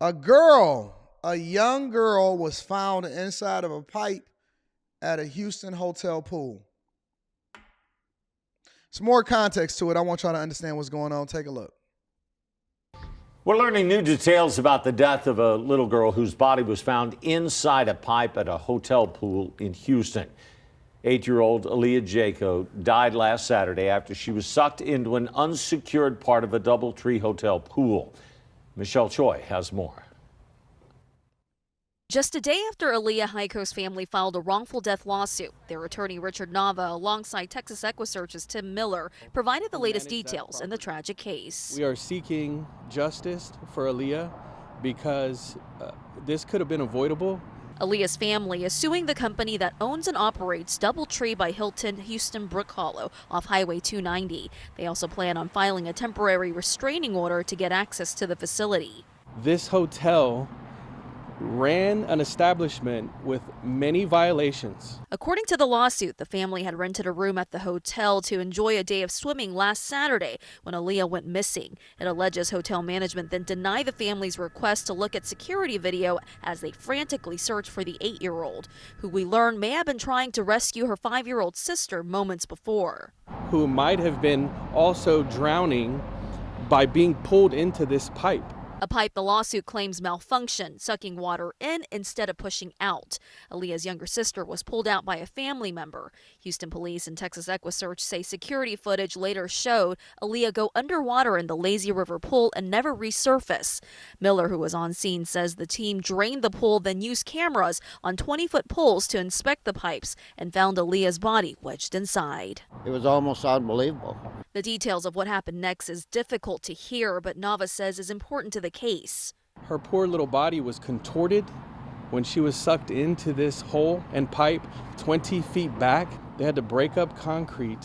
A young girl was found inside of a pipe at a Houston hotel pool. Some more context to it. I want y'all to understand what's going on. Take a look. We're learning new details about the death of a little girl whose body was found inside a pipe at a hotel pool in Houston. 8-year-old Aaliyah Jaco died last Saturday after she was sucked into an unsecured part of a DoubleTree hotel pool. Michelle Choi has more. Just a day after Aaliyah Jaco's family filed a wrongful death lawsuit, their attorney Richard Nava, alongside Texas EquiSearch's Tim Miller, provided the latest details in the tragic case. We are seeking justice for Aaliyah because this could have been avoidable. Aaliyah's family is suing the company that owns and operates DoubleTree by Hilton Houston Brook Hollow off Highway 290. They also plan on filing a temporary restraining order to get access to the facility. This hotel ran an establishment with many violations. According to the lawsuit, the family had rented a room at the hotel to enjoy a day of swimming last Saturday when Aaliyah went missing. It alleges hotel management then denied the family's request to look at security video as they frantically searched for the 8-year-old, who we learn may have been trying to rescue her 5-year-old sister moments before. Who might have been also drowning by being pulled into this pipe. A pipe the lawsuit claims malfunctioned, sucking water in instead of pushing out. Aaliyah's younger sister was pulled out by a family member. Houston police and Texas EquiSearch say security footage later showed Aaliyah go underwater in the Lazy River pool and never resurface. Miller, who was on scene, says the team drained the pool, then used cameras on 20-foot poles to inspect the pipes and found Aaliyah's body wedged inside. It was almost unbelievable. The details of what happened next is difficult to hear, but Nava says is important to the case. Her poor little body was contorted when she was sucked into this hole and pipe 20 feet back. They had to break up concrete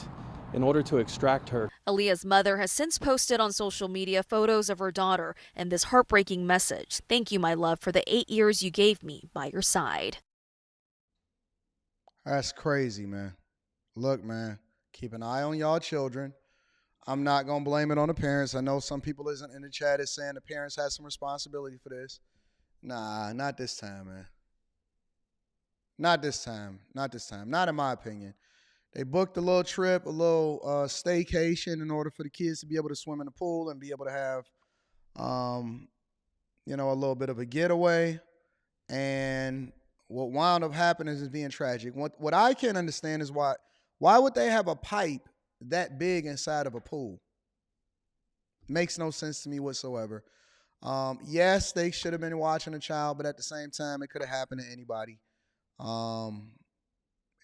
in order to extract her. Aaliyah's mother has since posted on social media photos of her daughter and this heartbreaking message. "Thank you, my love, for the 8 years you gave me by your side." That's crazy, man. Look, man, keep an eye on y'all children. I'm not going to blame it on the parents. I know some people isn't in the chat is saying the parents had some responsibility for this. Nah, not this time, man. Not this time. Not this time. Not in my opinion. They booked a little trip, a little staycation in order for the kids to be able to swim in the pool and be able to have, a little bit of a getaway. And what wound up happening is being tragic. What I can't understand is why would they have a pipe that big inside of a pool? Makes no sense to me whatsoever. Yes, they should have been watching a child, but at the same time, it could have happened to anybody.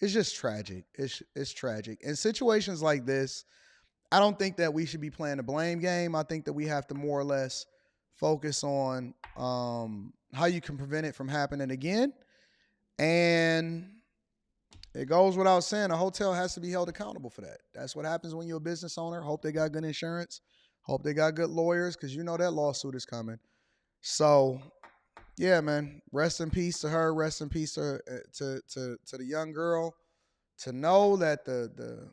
It's just tragic. It's tragic. In situations like this, I don't think that we should be playing the blame game. I think that we have to more or less focus on how you can prevent it from happening again. And it goes without saying, a hotel has to be held accountable for that. That's what happens when you're a business owner. Hope they got good insurance. Hope they got good lawyers, because you know that lawsuit is coming. So, yeah, man, rest in peace to her. Rest in peace to the young girl. To know that the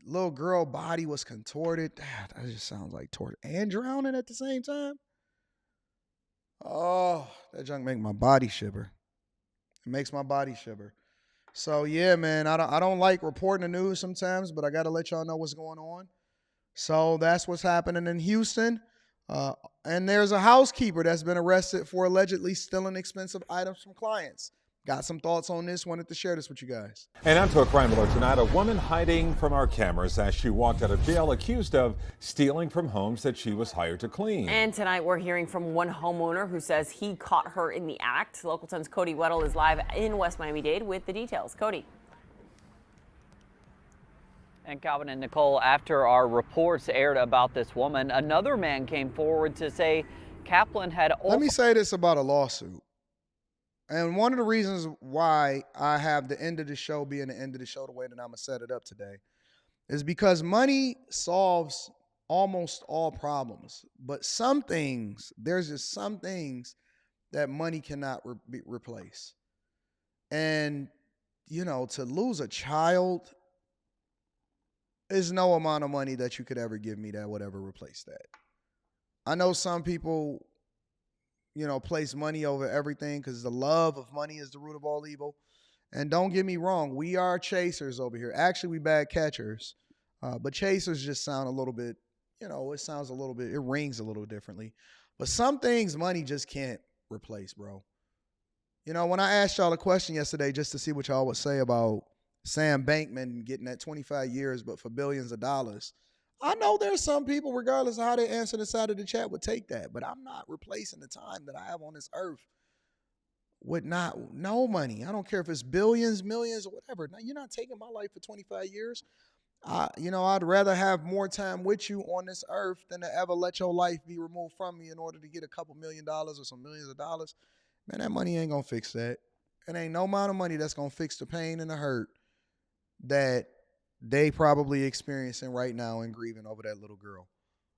little girl body was contorted, that just sounds like torture. And drowning at the same time. Oh, that junk make my body shiver. It makes my body shiver. So, yeah, man, I don't like reporting the news sometimes, but I got to let y'all know what's going on. So that's what's happening in Houston. And there's a housekeeper that's been arrested for allegedly stealing expensive items from clients. Got some thoughts on this. Wanted to share this with you guys. And on to a crime alert tonight. A woman hiding from our cameras as she walked out of jail accused of stealing from homes that she was hired to clean. And tonight we're hearing from one homeowner who says he caught her in the act. Local 10's Cody Weddle is live in West Miami-Dade with the details. Cody. And Calvin and Nicole, after our reports aired about this woman, another man came forward to say Kaplan had... Let me say this about a lawsuit. And one of the reasons why I have the end of the show being the end of the show the way that I'm going to set it up today is because money solves almost all problems. But some things, there's just some things that money cannot replace. And, to lose a child is no amount of money that you could ever give me that would ever replace that. I know some people, place money over everything because the love of money is the root of all evil. And don't get me wrong, we are chasers over here. Actually, we bad catchers. But chasers just sound a little bit, it rings a little differently. But some things money just can't replace, bro. When I asked y'all a question yesterday just to see what y'all would say about Sam Bankman getting that 25 years, but for billions of dollars, I know there's some people, regardless of how they answer the side of the chat, would take that. But I'm not replacing the time that I have on this earth with no money. I don't care if it's billions, millions, or whatever. Now, you're not taking my life for 25 years. I'd rather have more time with you on this earth than to ever let your life be removed from me in order to get a couple $1 million or some millions of dollars. Man, that money ain't going to fix that. It ain't no amount of money that's going to fix the pain and the hurt that they probably experiencing right now and grieving over that little girl.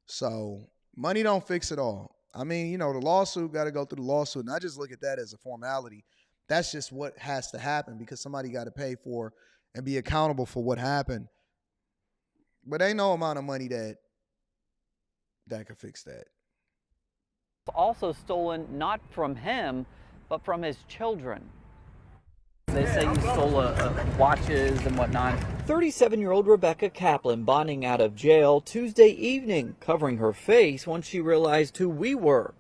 So money don't fix it all. I mean, the lawsuit got to go through the lawsuit, and I just look at that as a formality. That's just what has to happen because somebody got to pay for and be accountable for what happened. But ain't no amount of money that could fix that. Also stolen not from him, but from his children. They say you stole watches and whatnot. 37-year-old Rebecca Kaplan bonding out of jail Tuesday evening, covering her face once she realized who we were.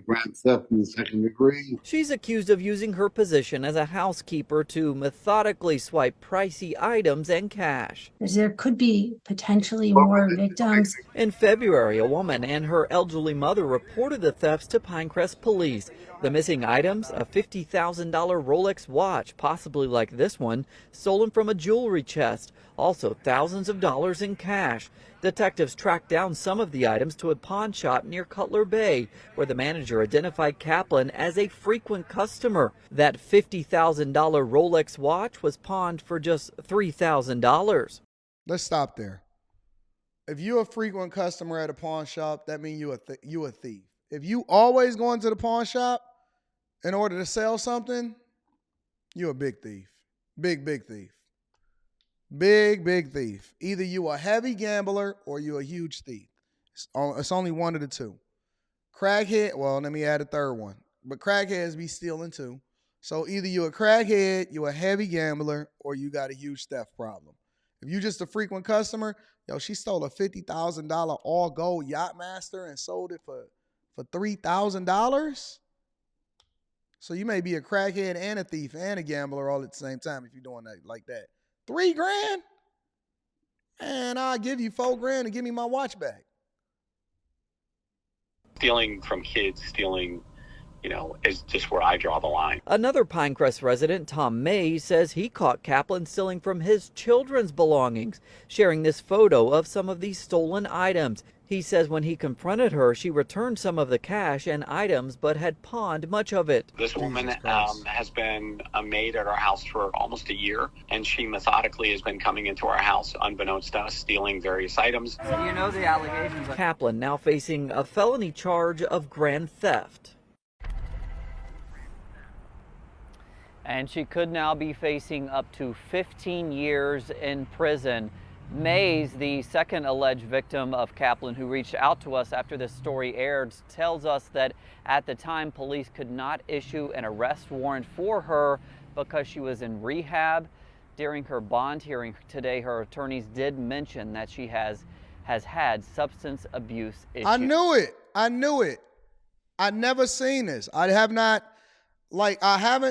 Grand theft in the second degree. She's accused of using her position as a housekeeper to methodically swipe pricey items and cash. There could be potentially more victims. In February, a woman and her elderly mother reported the thefts to Pinecrest police. The missing items, a $50,000 Rolex watch, possibly like this one, stolen from a jewelry chest. Also thousands of dollars in cash. Detectives tracked down some of the items to a pawn shop near Cutler Bay, where the manager identified Kaplan as a frequent customer. That $50,000 Rolex watch was pawned for just $3,000. Let's stop there. If you're a frequent customer at a pawn shop, that means you a thief. If you always going to the pawn shop in order to sell something, you're a big thief. Big thief. Big thief. Either you a heavy gambler or you a huge thief. It's only one of the two. Crackhead, well, let me add a third one. But crackheads be stealing too. So either you a crackhead, you a heavy gambler, or you got a huge theft problem. If you just a frequent customer, she stole a $50,000 all gold Yachtmaster and sold it for $3,000. So you may be a crackhead and a thief and a gambler all at the same time if you're doing that like that. $3,000? And I'll give you $4,000 and give me my watch back. Stealing from kids, is just where I draw the line. Another Pinecrest resident, Tom Mays, says he caught Kaplan stealing from his children's belongings, sharing this photo of some of these stolen items. He says when he confronted her, she returned some of the cash and items, but had pawned much of it. This woman has been a maid at our house for almost a year, and she methodically has been coming into our house unbeknownst to us, stealing various items. So do you know the allegations? Kaplan now facing a felony charge of grand theft. And she could now be facing up to 15 years in prison. Mays, the second alleged victim of Kaplan, who reached out to us after this story aired, tells us that at the time police could not issue an arrest warrant for her because she was in rehab. During her bond hearing today, her attorneys did mention that she has had substance abuse issues. I knew it. I never seen this. I haven't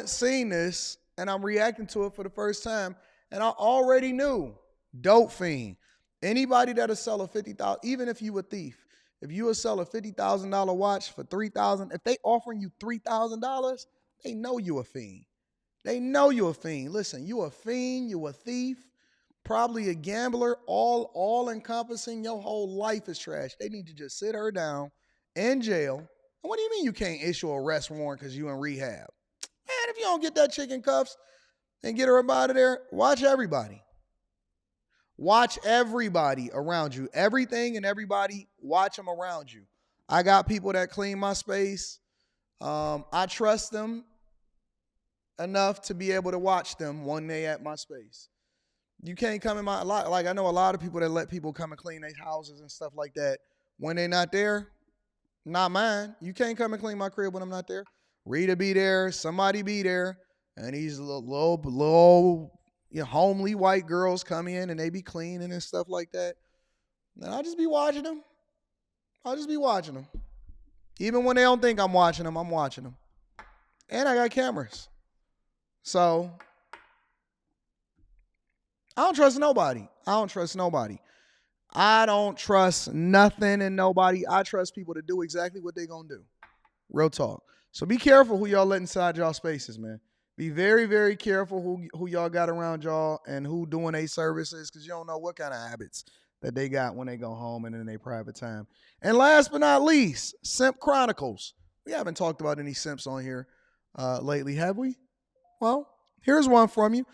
seen this, and I'm reacting to it for the first time, and I already knew. Dope fiend. Anybody that'll sell a $50,000, even if you a thief, if you will sell a $50,000 watch for $3,000, if they offering you $3,000, they know you a fiend. They know you a fiend. Listen, you a fiend, you a thief, probably a gambler, all encompassing. Your whole life is trash. They need to just sit her down in jail. And what do you mean you can't issue an arrest warrant because you in rehab? Man, if you don't get that chick in cuffs and get her up out of there, watch everybody. Watch everybody around you. Everything and everybody, watch them around you. I got people that clean my space. I trust them enough to be able to watch them when they at my space. You can't come in my lot. Like I know a lot of people that let people come and clean their houses and stuff like that. When they're not there, Not mine. You can't come and clean my crib when I'm not there. Rita be there, somebody be there, and these little homely white girls come in and they be cleaning and stuff like that. And I'll just be watching them. Even when they don't think I'm watching them, I'm watching them. And I got cameras. So I don't trust nobody. I don't trust nothing and nobody. I trust people to do exactly what they're going to do. Real talk. So be careful who y'all let inside y'all spaces, man. Be very, very careful who y'all got around y'all and who doing their services, because you don't know what kind of habits that they got when they go home and in their private time. And last but not least, Simp Chronicles. We haven't talked about any simps on here lately, have we? Well, here's one from you.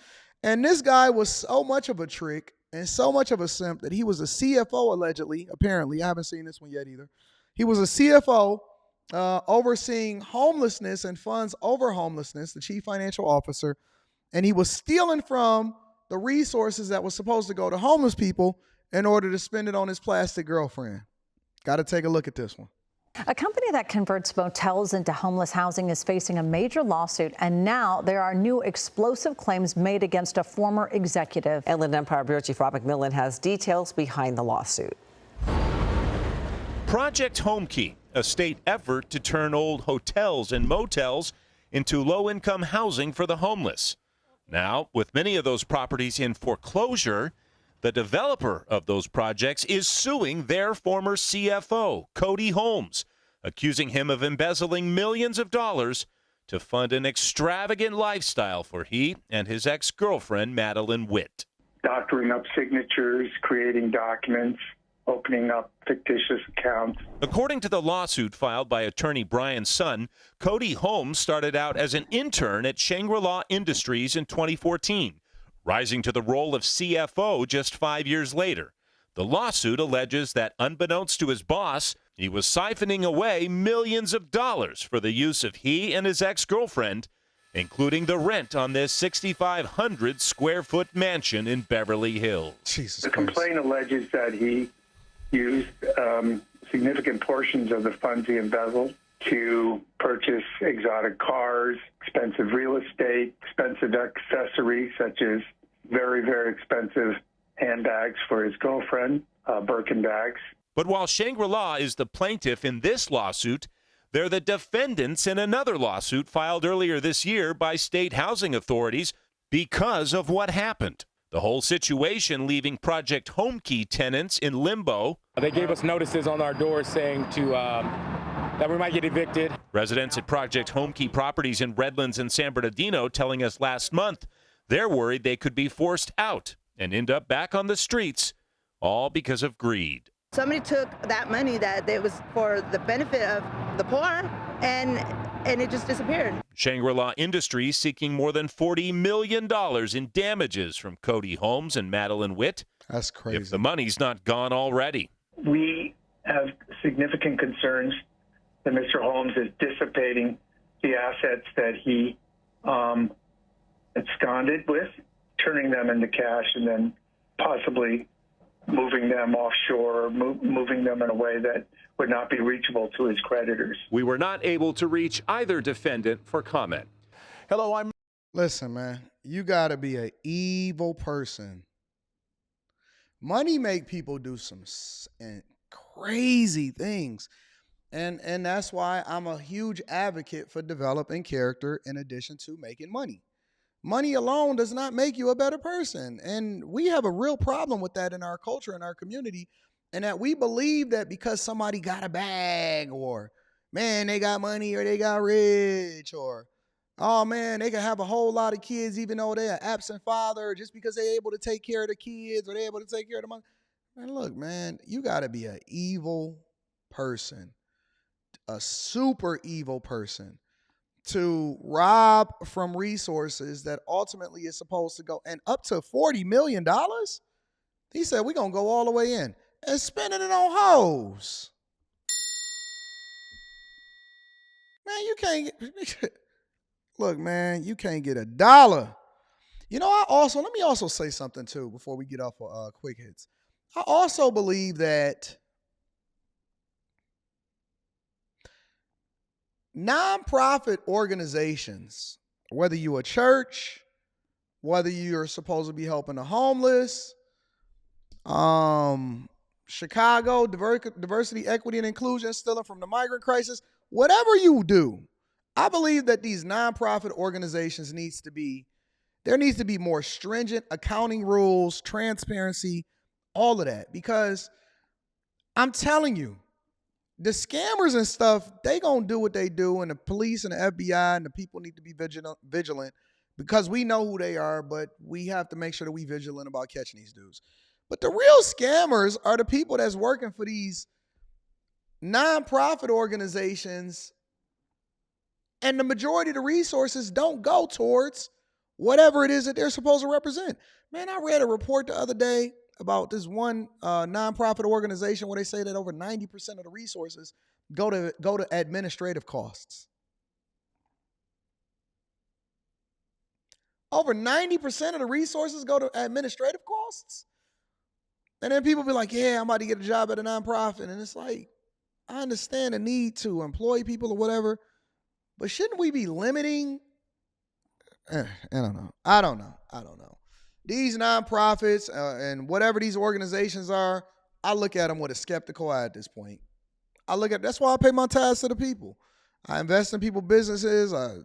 And this guy was so much of a trick and so much of a simp that he was a CFO allegedly, apparently. I haven't seen this one yet either. He was a CFO overseeing homelessness and funds over homelessness, the chief financial officer, and he was stealing from the resources that was supposed to go to homeless people in order to spend it on his plastic girlfriend. Got to take a look at this one. A company that converts motels into homeless housing is facing a major lawsuit, and now there are new explosive claims made against a former executive. Inland Empire Bureau Chief Rob McMillan has details behind the lawsuit. Project Homekey, a state effort to turn old hotels and motels into low-income housing for the homeless. Now, with many of those properties in foreclosure, the developer of those projects is suing their former CFO, Cody Holmes, accusing him of embezzling millions of dollars to fund an extravagant lifestyle for he and his ex-girlfriend, Madeline Witt. Doctoring up signatures, creating documents, opening up fictitious accounts. According to the lawsuit filed by attorney Brian Sun, Cody Holmes started out as an intern at Shangri-La Industries in 2014, rising to the role of CFO just 5 years later. The lawsuit alleges that unbeknownst to his boss, he was siphoning away millions of dollars for the use of he and his ex-girlfriend, including the rent on this 6,500 square foot mansion in Beverly Hills. The complaint alleges that he used significant portions of the funds he embezzled to purchase exotic cars, expensive real estate, expensive accessories such as very, very expensive handbags for his girlfriend, Birkin bags. But while Shangri-La is the plaintiff in this lawsuit, they're the defendants in another lawsuit filed earlier this year by state housing authorities because of what happened. The whole situation leaving Project Homekey tenants in limbo. They gave us notices on our doors saying that we might get evicted. Residents at Project Homekey properties in Redlands and San Bernardino telling us last month they're worried they could be forced out and end up back on the streets, all because of greed. Somebody took that money that it was for the benefit of the poor, and it just disappeared. Shangri-La Industries seeking more than $40 million in damages from Cody Holmes and Madeline Witt. That's crazy. If the money's not gone already. We have significant concerns that Mr. Holmes is dissipating the assets that he absconded with, turning them into cash, and then possibly moving them offshore, moving them in a way that would not be reachable to his creditors. We were not able to reach either defendant for comment. Hello, Listen, man, you got to be an evil person. Money make people do some crazy things. And that's why I'm a huge advocate for developing character in addition to making money. Money alone does not make you a better person. And we have a real problem with that in our culture, in our community, and that we believe that because somebody got a bag, or, man, they got money, or they got rich, or, oh, man, they can have a whole lot of kids even though they're an absent father, just because they're able to take care of the kids or they're able to take care of the money. Man, look, man, you got to be an evil person, a super evil person, to rob from resources that ultimately is supposed to go, and up to $40 million. He said, we're going to go all the way in and spending it on hoes. Man, you can't get, look, man, you can't get $1. You know, let me also say something too before we get off of quick hits. I also believe that nonprofit organizations, whether you a church, whether you're supposed to be helping the homeless, Chicago, diversity, equity, and inclusion, stealing from the migrant crisis, whatever you do, I believe that these nonprofit organizations there needs to be more stringent accounting rules, transparency, all of that. Because I'm telling you, the scammers and stuff, they gonna do what they do, and the police and the FBI and the people need to be vigilant because we know who they are, but we have to make sure that we vigilant about catching these dudes. But the real scammers are the people that's working for these nonprofit organizations, and the majority of the resources don't go towards whatever it is that they're supposed to represent. Man, I read a report the other day about this one nonprofit organization where they say that over 90% of the resources go to administrative costs. Over 90% of the resources go to administrative costs. And then people be like, yeah, I'm about to get a job at a nonprofit. And it's like, I understand the need to employ people or whatever, but shouldn't we be limiting? I don't know. These nonprofits and whatever these organizations are, I look at them with a skeptical eye at this point. That's why I pay my tithes to the people. I invest in people's businesses. I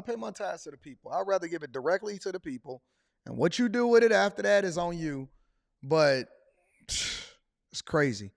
pay my tithes to the people. I'd rather give it directly to the people. And what you do with it after that is on you. But it's crazy.